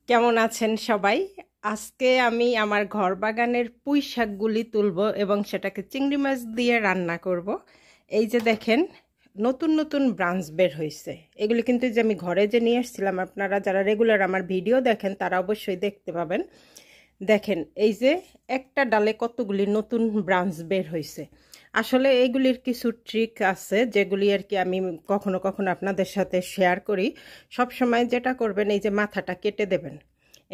কেমন আছেন সবাই? আজকে আমি আমার ঘর বাগানের পুঁই শাকগুলি তুলব এবং সেটাকে চিংড়ি মাছ দিয়ে রান্না করব। এই যে দেখেন, নতুন নতুন ব্রাঞ্চ বের হয়েছে। এগুলি কিন্তু যে আমি ঘরে যে নিয়ে এসেছিলাম, আপনারা যারা রেগুলার আমার ভিডিও দেখেন তারা অবশ্যই দেখতে পাবেন। দেখেন এই যে একটা ডালে কতগুলি নতুন ব্রাঞ্চ বের হয়েছে। আসলে এইগুলির কিছু ট্রিক আছে যেগুলি আর কি আমি কখনো কখনো আপনাদের সাথে শেয়ার করি। সব সময় যেটা করবেন, এই যে মাথাটা কেটে দেবেন।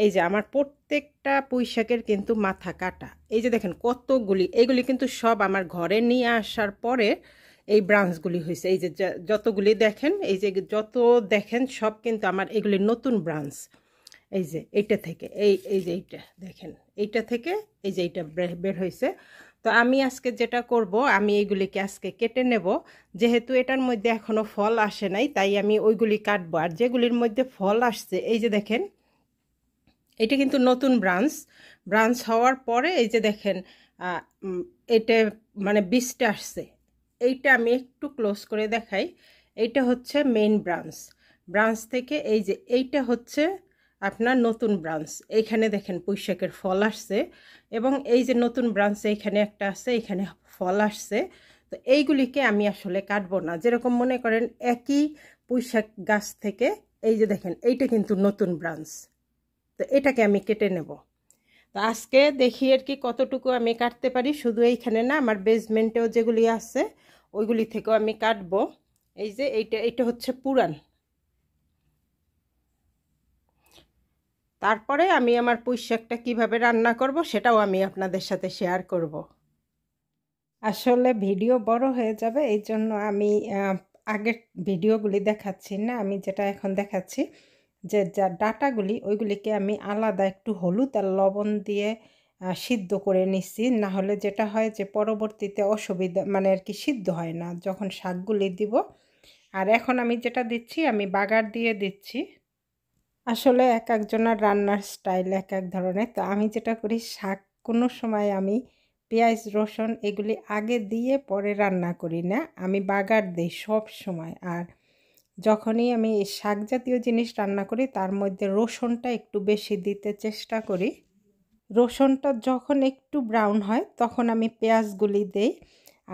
এই যে আমার প্রত্যেকটা পুঁই শাকের কিন্তু মাথা কাটা। এই যে দেখেন কতগুলি, এইগুলি কিন্তু সব আমার ঘরে নিয়ে আসার পরে এই ব্রাঞ্চগুলি হয়েছে। এই যে যতগুলি দেখেন, এই যে যত দেখেন সব কিন্তু আমার এগুলি নতুন ব্রাঞ্চ। এই যে এইটা থেকে এই যে এইটা দেখেন, এইটা থেকে এই যে এইটা বের হয়েছে। তো আমি আজকে যেটা করব, আমি এইগুলিকে আজকে কেটে নেব। যেহেতু এটার মধ্যে এখনো ফল আসে নাই, তাই আমি ওইগুলি কাটবো। আর যেগুলির মধ্যে ফল আসছে, এই যে দেখেন, এটা কিন্তু নতুন ব্রাঞ্চ হওয়ার পরে এই যে দেখেন এটা মানে বীজটা আসছে। এইটা আমি একটু ক্লোজ করে দেখাই। এইটা হচ্ছে মেইন ব্রাঞ্চ থেকে এই যে এইটা হচ্ছে আপনার নতুন ব্রাঞ্চ। এইখানে দেখেন পুঁই শাকের ফল আসছে এবং এই যে নতুন ব্রাঞ্চ এইখানে একটা আছে, এখানে ফল আসছে। তো এইগুলিকে আমি আসলে কাটবো না। যেরকম মনে করেন একই পুঁই শাক গাছ থেকে এই যে দেখেন এইটা কিন্তু নতুন ব্রাঞ্চ, তো এটাকে আমি কেটে নেব। তো আজকে দেখি আর কি কতটুকু আমি কাটতে পারি। শুধু এইখানে না, আমার বেসমেন্টেও যেগুলি আছে ওইগুলি থেকেও আমি কাটবো। এই যে এইটা হচ্ছে পুরান। তারপরে আমি আমার পুঁই শাকটা কীভাবে রান্না করব সেটাও আমি আপনাদের সাথে শেয়ার করব। আসলে ভিডিও বড় হয়ে যাবে, এই জন্য আমি আগের ভিডিওগুলি দেখাচ্ছি না। আমি যেটা এখন দেখাচ্ছি, যে যা ডাটাগুলি ওইগুলিকে আমি আলাদা একটু হলুদ আর লবণ দিয়ে সিদ্ধ করে নিচ্ছি। না হলে যেটা হয় যে পরবর্তীতে অসুবিধা, মানে আর কি সিদ্ধ হয় না যখন শাকগুলি দিব। আর এখন আমি যেটা দিচ্ছি, আমি বাগার দিয়ে দিচ্ছি। আসলে এক একজনের রান্নার স্টাইল এক এক ধরনের। তো আমি যেটা করি, শাক কোনো সময় আমি পেঁয়াজ রসুন এগুলি আগে দিয়ে পরে রান্না করি না, আমি বাগার দিই সব সময়। আর যখনই আমি শাক জাতীয় জিনিস রান্না করি তার মধ্যে রসুনটা একটু বেশি দিতে চেষ্টা করি। রসুনটা যখন একটু ব্রাউন হয় তখন আমি পেঁয়াজগুলি দেই।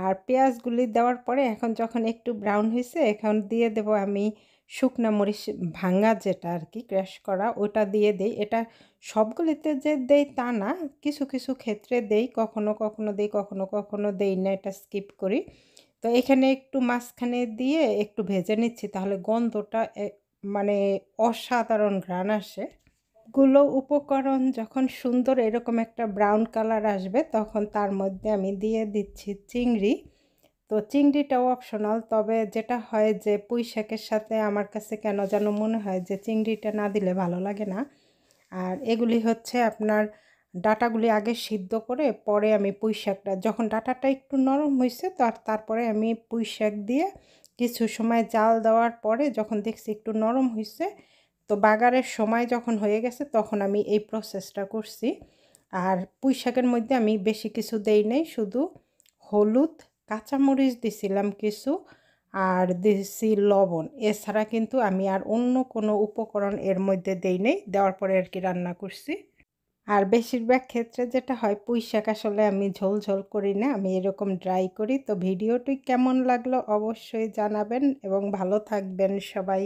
আর পেঁয়াজগুলি দেওয়ার পরে এখন যখন একটু ব্রাউন হয়েছে, এখন দিয়ে দেব আমি শুকনা মরিচ ভাঙা, যেটা আর কি ক্র্যাশ করা, ওটা দিয়ে দেই। এটা সবগুলিতে যে দেই তা না, কিছু কিছু ক্ষেত্রে দেই, কখনো কখনো দেই, কখনো কখনো দেই না, এটা স্কিপ করি। তো এখানে একটু মাঝখানে দিয়ে একটু ভেজে নিচ্ছি, তাহলে গন্ধটা মানে অসাধারণ ঘ্রাণ আসে। গুলো উপকরণ যখন সুন্দর এরকম একটা ব্রাউন কালার আসবে, তখন তার মধ্যে আমি দিয়ে দিচ্ছি চিংড়ি। তো চিংড়িটাও অপশনাল, তবে যেটা হয় যে পুঁই শাকের সাথে আমার কাছে কেন যেন মনে হয় যে চিংড়িটা না দিলে ভালো লাগে না। আর এগুলি হচ্ছে আপনার ডাটাগুলি আগে সিদ্ধ করে পরে আমি পুঁই শাকটা, যখন ডাটাটা একটু নরম হয়েছে তারপরে আমি পুঁই শাক দিয়ে কিছু সময় জাল দেওয়ার পরে যখন দেখছি একটু নরম হয়েছে, তো বাগারের সময় যখন হয়ে গেছে তখন আমি এই প্রসেসটা করছি। আর পুঁই শাকের মধ্যে আমি বেশি কিছু দেই নাই, শুধু হলুদ, কাঁচামরিচ দিছিলাম কিছু, আর দিছি লবণ। এছাড়া কিন্তু আমি আর অন্য কোনো উপকরণ এর মধ্যে দেই নাই, দেওয়ার পরে আর কি রান্না করছি। আর বেশিরভাগ ক্ষেত্রে যেটা হয়, পুঁই শাক আসলে আমি ঝোল ঝোল করি না, আমি এরকম ড্রাই করি। তো ভিডিওটি কেমন লাগলো অবশ্যই জানাবেন এবং ভালো থাকবেন সবাই।